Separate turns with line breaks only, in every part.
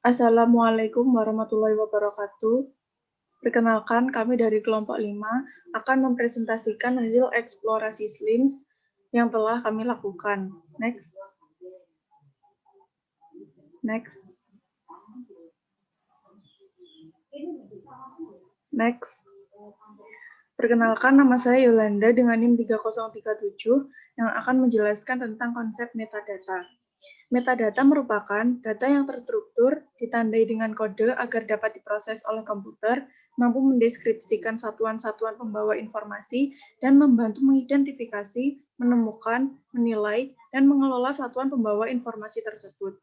Assalamualaikum warahmatullahi wabarakatuh. Perkenalkan, kami dari kelompok 5 akan mempresentasikan hasil eksplorasi SLIMS yang telah kami lakukan. Next. Perkenalkan, nama saya Yolanda dengan NIM 3037 yang akan menjelaskan tentang konsep metadata. Metadata merupakan data yang terstruktur, ditandai dengan kode agar dapat diproses oleh komputer, mampu mendeskripsikan satuan-satuan pembawa informasi, dan membantu mengidentifikasi, menemukan, menilai, dan mengelola satuan pembawa informasi tersebut.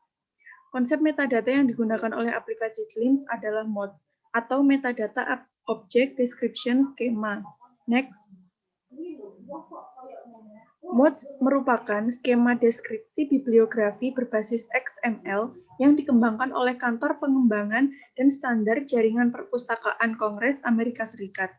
Konsep metadata yang digunakan oleh aplikasi SLIMS adalah MODS, atau Metadata Object Description Schema. Next. MODS merupakan skema deskripsi bibliografi berbasis XML yang dikembangkan oleh Kantor Pengembangan dan Standar Jaringan Perpustakaan Kongres Amerika Serikat.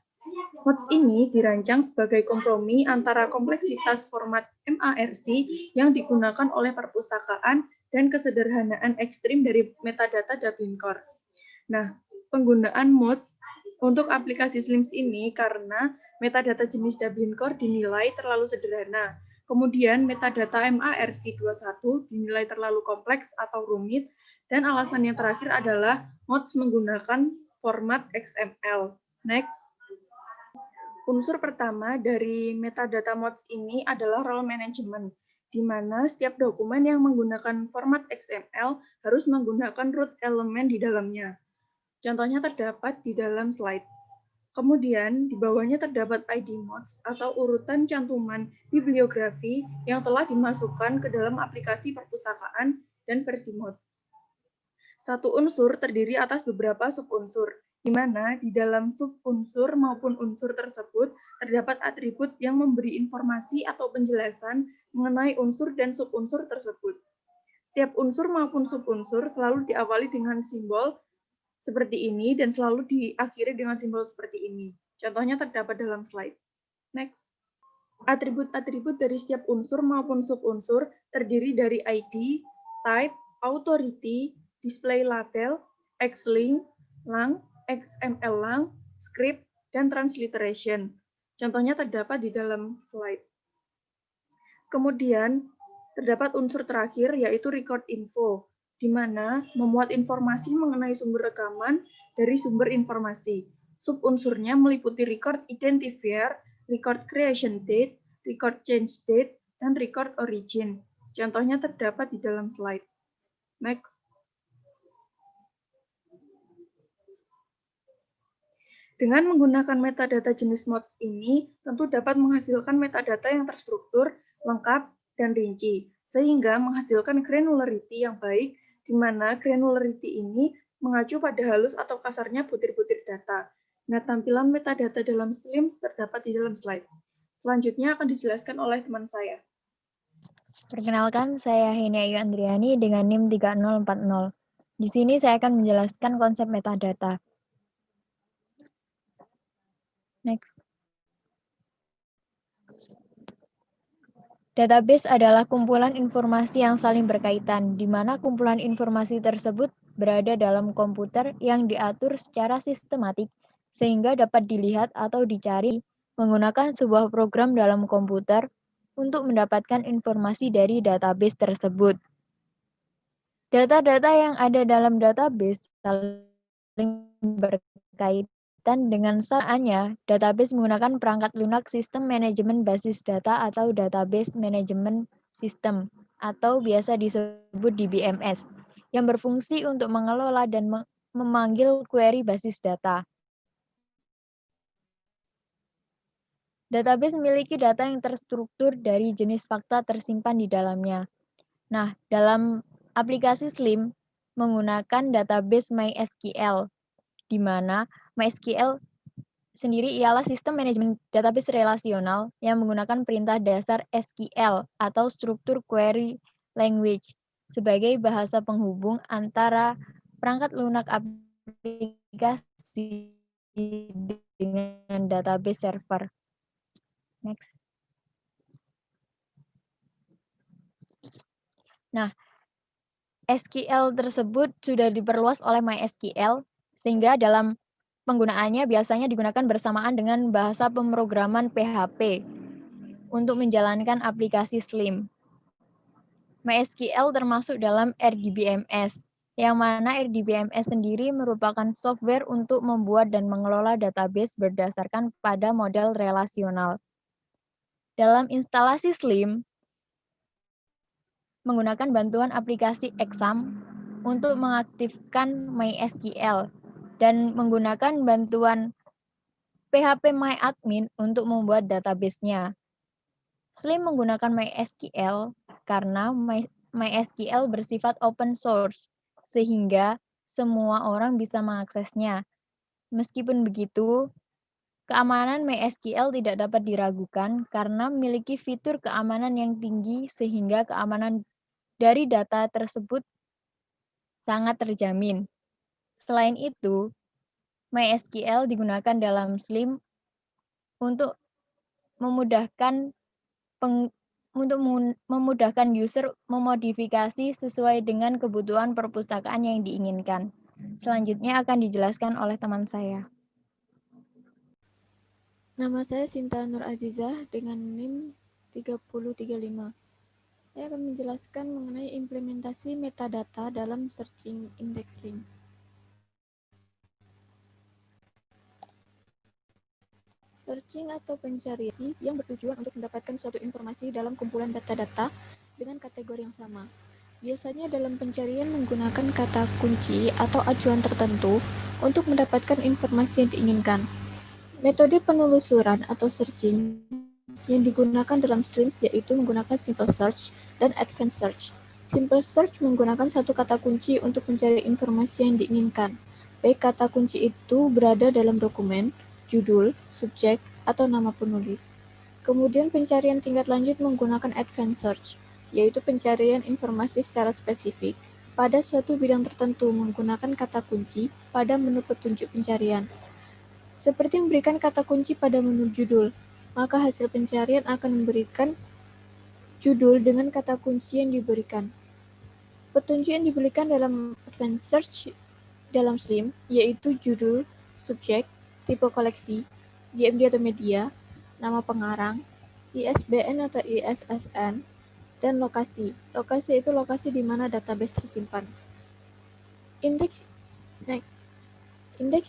MODS ini dirancang sebagai kompromi antara kompleksitas format MARC yang digunakan oleh perpustakaan dan kesederhanaan ekstrim dari metadata Dublin Core. Nah, penggunaan MODS untuk aplikasi SLIMS ini karena metadata jenis Dublin Core dinilai terlalu sederhana. Kemudian metadata MARC21 dinilai terlalu kompleks atau rumit, dan alasan yang terakhir adalah MODS menggunakan format XML. Next. Unsur pertama dari metadata MODS ini adalah role management, di mana setiap dokumen yang menggunakan format XML harus menggunakan root elemen di dalamnya. Contohnya terdapat di dalam slide. Kemudian, di bawahnya terdapat ID MODS atau urutan cantuman bibliografi yang telah dimasukkan ke dalam aplikasi perpustakaan dan versi MODS. Satu unsur terdiri atas beberapa subunsur, di mana di dalam subunsur maupun unsur tersebut terdapat atribut yang memberi informasi atau penjelasan mengenai unsur dan subunsur tersebut. Setiap unsur maupun subunsur selalu diawali dengan simbol seperti ini dan selalu diakhiri dengan simbol seperti ini. Contohnya terdapat dalam slide. Next. Atribut-atribut dari setiap unsur maupun subunsur terdiri dari ID, type, authority, display label, Xlink, lang, XML lang, script, dan transliteration. Contohnya terdapat di dalam slide. Kemudian, terdapat unsur terakhir yaitu record info, di mana memuat informasi mengenai sumber rekaman dari sumber informasi. Subunsurnya meliputi record identifier, record creation date, record change date, dan record origin. Contohnya terdapat di dalam slide. Next. Dengan menggunakan metadata jenis MODS ini, tentu dapat menghasilkan metadata yang terstruktur, lengkap, dan rinci, sehingga menghasilkan granularity yang baik, di mana granularity ini mengacu pada halus atau kasarnya butir-butir data. Nah, tampilan metadata dalam SLIMS terdapat di dalam slide. Selanjutnya akan dijelaskan oleh teman saya.
Perkenalkan, saya Heni Ayu Andriani dengan NIM 3040. Di sini saya akan menjelaskan konsep metadata. Next. Database adalah kumpulan informasi yang saling berkaitan, di mana kumpulan informasi tersebut berada dalam komputer yang diatur secara sistematik, sehingga dapat dilihat atau dicari menggunakan sebuah program dalam komputer untuk mendapatkan informasi dari database tersebut. Data-data yang ada dalam database saling berkaitan dengan samaannya. Database menggunakan perangkat lunak sistem manajemen basis data atau database management system atau biasa disebut DBMS yang berfungsi untuk mengelola dan memanggil query basis data. Database memiliki data yang terstruktur dari jenis fakta tersimpan di dalamnya. Nah, dalam aplikasi SLIM menggunakan database MySQL, di mana MySQL sendiri ialah sistem manajemen database relasional yang menggunakan perintah dasar SQL atau struktur query language sebagai bahasa penghubung antara perangkat lunak aplikasi dengan database server. Next. Nah, SQL tersebut sudah diperluas oleh MySQL, sehingga dalam penggunaannya biasanya digunakan bersamaan dengan bahasa pemrograman PHP untuk menjalankan aplikasi Slim. MySQL termasuk dalam RDBMS, yang mana RDBMS sendiri merupakan software untuk membuat dan mengelola database berdasarkan pada model relasional. Dalam instalasi Slim, menggunakan bantuan aplikasi Exam untuk mengaktifkan MySQL dan menggunakan bantuan phpMyAdmin untuk membuat database-nya. Slim menggunakan MySQL karena MySQL bersifat open source, sehingga semua orang bisa mengaksesnya. Meskipun begitu, keamanan MySQL tidak dapat diragukan karena memiliki fitur keamanan yang tinggi sehingga keamanan dari data tersebut sangat terjamin. Selain itu, MySQL digunakan dalam Slim untuk memudahkan memudahkan user memodifikasi sesuai dengan kebutuhan perpustakaan yang diinginkan. Selanjutnya akan dijelaskan oleh teman saya.
Nama saya Sinta Nur Azizah dengan NIM 3035. Saya akan menjelaskan mengenai implementasi metadata dalam searching index link. Searching atau pencarian yang bertujuan untuk mendapatkan suatu informasi dalam kumpulan data-data dengan kategori yang sama. Biasanya dalam pencarian menggunakan kata kunci atau acuan tertentu untuk mendapatkan informasi yang diinginkan. Metode penelusuran atau searching yang digunakan dalam Slims yaitu menggunakan simple search dan advanced search. Simple search menggunakan satu kata kunci untuk mencari informasi yang diinginkan. Baik kata kunci itu berada dalam dokumen, judul, subjek, atau nama penulis. Kemudian pencarian tingkat lanjut menggunakan advanced search, yaitu pencarian informasi secara spesifik pada suatu bidang tertentu menggunakan kata kunci pada menu petunjuk pencarian. Seperti memberikan kata kunci pada menu judul, maka hasil pencarian akan memberikan judul dengan kata kunci yang diberikan. Petunjuk yang diberikan dalam advanced search dalam Slim yaitu judul, subjek, tipe koleksi, GMD atau media, nama pengarang, ISBN atau ISSN, dan lokasi. Lokasi itu lokasi di mana database tersimpan. Indeks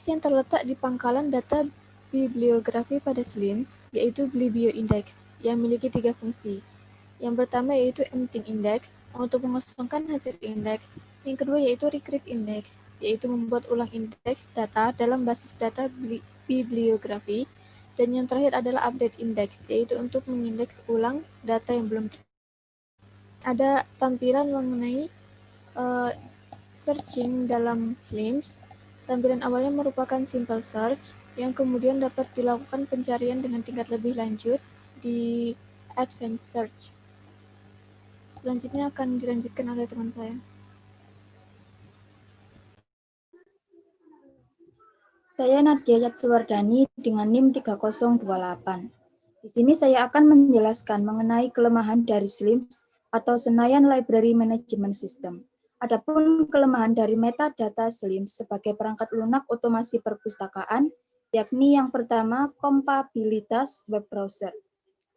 yang terletak di pangkalan data bibliografi pada Slims yaitu BlibioIndex yang memiliki 3 fungsi. Yang pertama yaitu emptying index untuk mengosongkan hasil indeks. Yang kedua yaitu recreate index, yaitu membuat ulang indeks data dalam basis data bibliografi. Dan yang terakhir adalah update index, yaitu untuk mengindeks ulang data yang belum ada tampilan mengenai searching dalam Slims. Tampilan awalnya merupakan simple search yang kemudian dapat dilakukan pencarian dengan tingkat lebih lanjut di advanced search. Selanjutnya akan dilanjutkan oleh teman saya.
Saya Nadia Capriwardani dengan NIM 3028. Di sini saya akan menjelaskan mengenai kelemahan dari Slims atau Senayan Library Management System. Adapun kelemahan dari metadata Slims sebagai perangkat lunak otomasi perpustakaan, yakni yang pertama kompatibilitas web browser.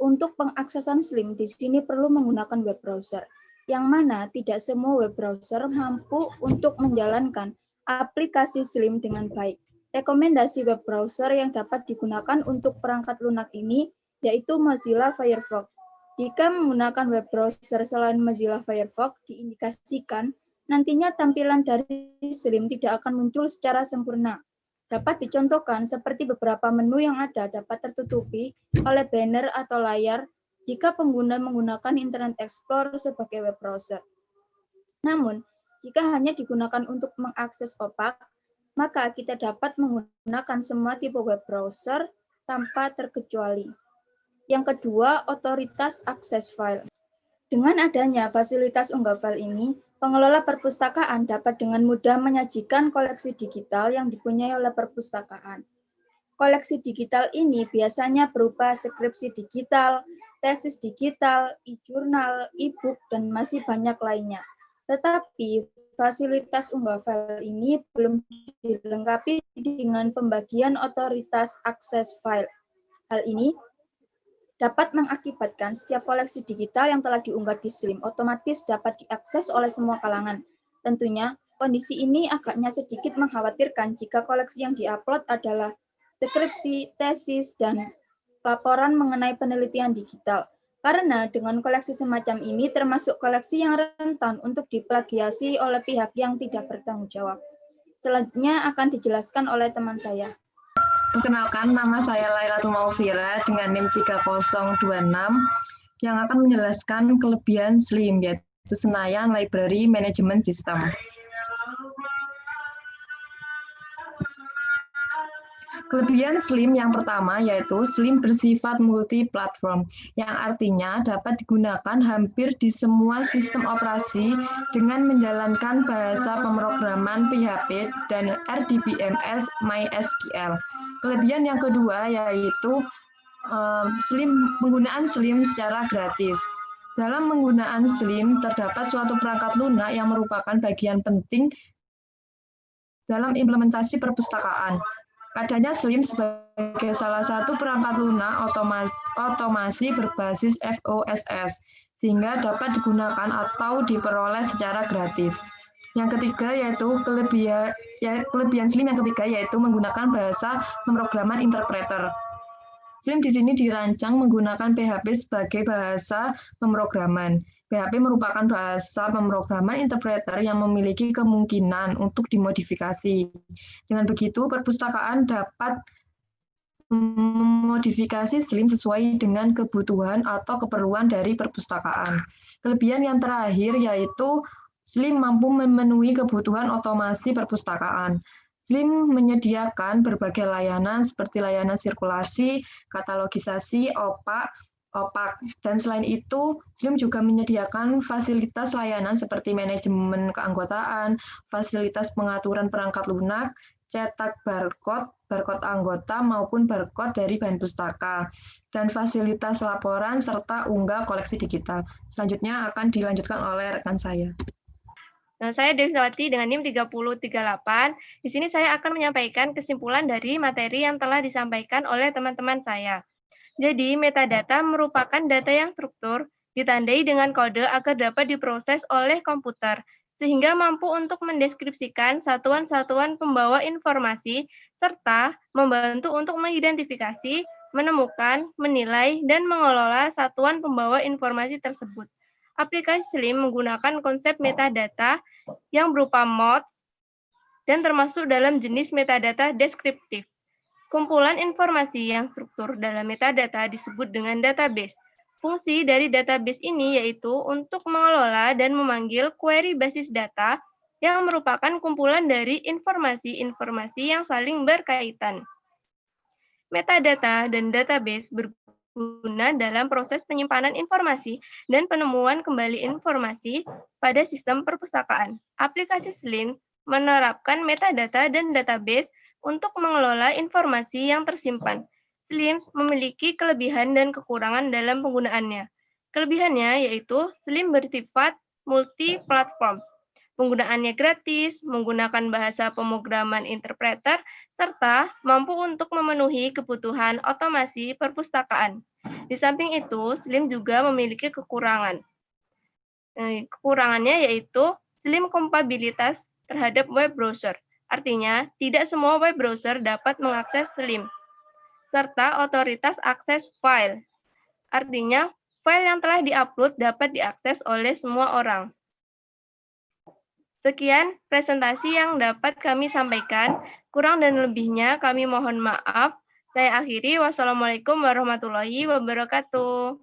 Untuk pengaksesan Slim di sini perlu menggunakan web browser, yang mana tidak semua web browser mampu untuk menjalankan aplikasi Slim dengan baik. Rekomendasi web browser yang dapat digunakan untuk perangkat lunak ini yaitu Mozilla Firefox. Jika menggunakan web browser selain Mozilla Firefox diindikasikan, nantinya tampilan dari Slim tidak akan muncul secara sempurna. Dapat dicontohkan seperti beberapa menu yang ada dapat tertutupi oleh banner atau layar jika pengguna menggunakan Internet Explorer sebagai web browser. Namun, jika hanya digunakan untuk mengakses opak, maka kita dapat menggunakan semua tipe web browser tanpa terkecuali. Yang kedua, otoritas akses file. Dengan adanya fasilitas unggah file ini, pengelola perpustakaan dapat dengan mudah menyajikan koleksi digital yang dipunyai oleh perpustakaan. Koleksi digital ini biasanya berupa skripsi digital, tesis digital, e-jurnal, e-book, dan masih banyak lainnya. Tetapi fasilitas unggah file ini belum dilengkapi dengan pembagian otoritas akses file. Hal ini dapat mengakibatkan setiap koleksi digital yang telah diunggah di SLIM otomatis dapat diakses oleh semua kalangan. Tentunya, kondisi ini agaknya sedikit mengkhawatirkan jika koleksi yang diupload adalah skripsi, tesis, dan laporan mengenai penelitian digital. Karena dengan koleksi semacam ini termasuk koleksi yang rentan untuk diplagiasi oleh pihak yang tidak bertanggung jawab. Selanjutnya akan dijelaskan oleh teman saya.
Perkenalkan, nama saya Lailatul Maufira dengan NIM 3026 yang akan menjelaskan kelebihan SLIM, yaitu Senayan Library Management System. Kelebihan SLIM yang pertama yaitu SLIM bersifat multi-platform, yang artinya dapat digunakan hampir di semua sistem operasi dengan menjalankan bahasa pemrograman PHP dan RDBMS MySQL. Kelebihan yang kedua yaitu penggunaan SLIM secara gratis. Dalam penggunaan SLIM terdapat suatu perangkat lunak yang merupakan bagian penting dalam implementasi perpustakaan. Adanya SLIM sebagai salah satu perangkat lunak otomasi berbasis FOSS, sehingga dapat digunakan atau diperoleh secara gratis. Yang ketiga yaitu kelebihan SLIM yang ketiga yaitu menggunakan bahasa pemrograman interpreter. SLIM di sini dirancang menggunakan PHP sebagai bahasa pemrograman. PHP merupakan bahasa pemrograman interpreter yang memiliki kemungkinan untuk dimodifikasi. Dengan begitu, perpustakaan dapat memodifikasi SLIM sesuai dengan kebutuhan atau keperluan dari perpustakaan. Kelebihan yang terakhir yaitu SLIM mampu memenuhi kebutuhan otomasi perpustakaan. SLIM menyediakan berbagai layanan seperti layanan sirkulasi, katalogisasi, OPAC, dan selain itu, SLIM juga menyediakan fasilitas layanan seperti manajemen keanggotaan, fasilitas pengaturan perangkat lunak, cetak barcode anggota maupun barcode dari bahan pustaka, dan fasilitas laporan serta unggah koleksi digital. Selanjutnya akan dilanjutkan oleh rekan saya.
Nah, saya Dewi Sawati dengan NIM 3038. Di sini saya akan menyampaikan kesimpulan dari materi yang telah disampaikan oleh teman-teman saya. Jadi, metadata merupakan data yang struktur, ditandai dengan kode agar dapat diproses oleh komputer, sehingga mampu untuk mendeskripsikan satuan-satuan pembawa informasi, serta membantu untuk mengidentifikasi, menemukan, menilai, dan mengelola satuan pembawa informasi tersebut. Aplikasi SLIM menggunakan konsep metadata yang berupa mods, dan termasuk dalam jenis metadata deskriptif. Kumpulan informasi yang struktur dalam metadata disebut dengan database. Fungsi dari database ini yaitu untuk mengelola dan memanggil query basis data yang merupakan kumpulan dari informasi-informasi yang saling berkaitan. Metadata dan database berguna dalam proses penyimpanan informasi dan penemuan kembali informasi pada sistem perpustakaan. Aplikasi SLIM menerapkan metadata dan database untuk mengelola informasi yang tersimpan. SLIM memiliki kelebihan dan kekurangan dalam penggunaannya. Kelebihannya yaitu SLIM bersifat multi-platform. Penggunaannya gratis, menggunakan bahasa pemrograman interpreter, serta mampu untuk memenuhi kebutuhan otomasi perpustakaan. Di samping itu, SLIM juga memiliki kekurangan. Kekurangannya yaitu SLIM kompatibilitas terhadap web browser. Artinya, tidak semua web browser dapat mengakses SLIM, serta otoritas akses file. Artinya, file yang telah diupload dapat diakses oleh semua orang. Sekian presentasi yang dapat kami sampaikan. Kurang dan lebihnya kami mohon maaf. Saya akhiri. Wassalamualaikum warahmatullahi wabarakatuh.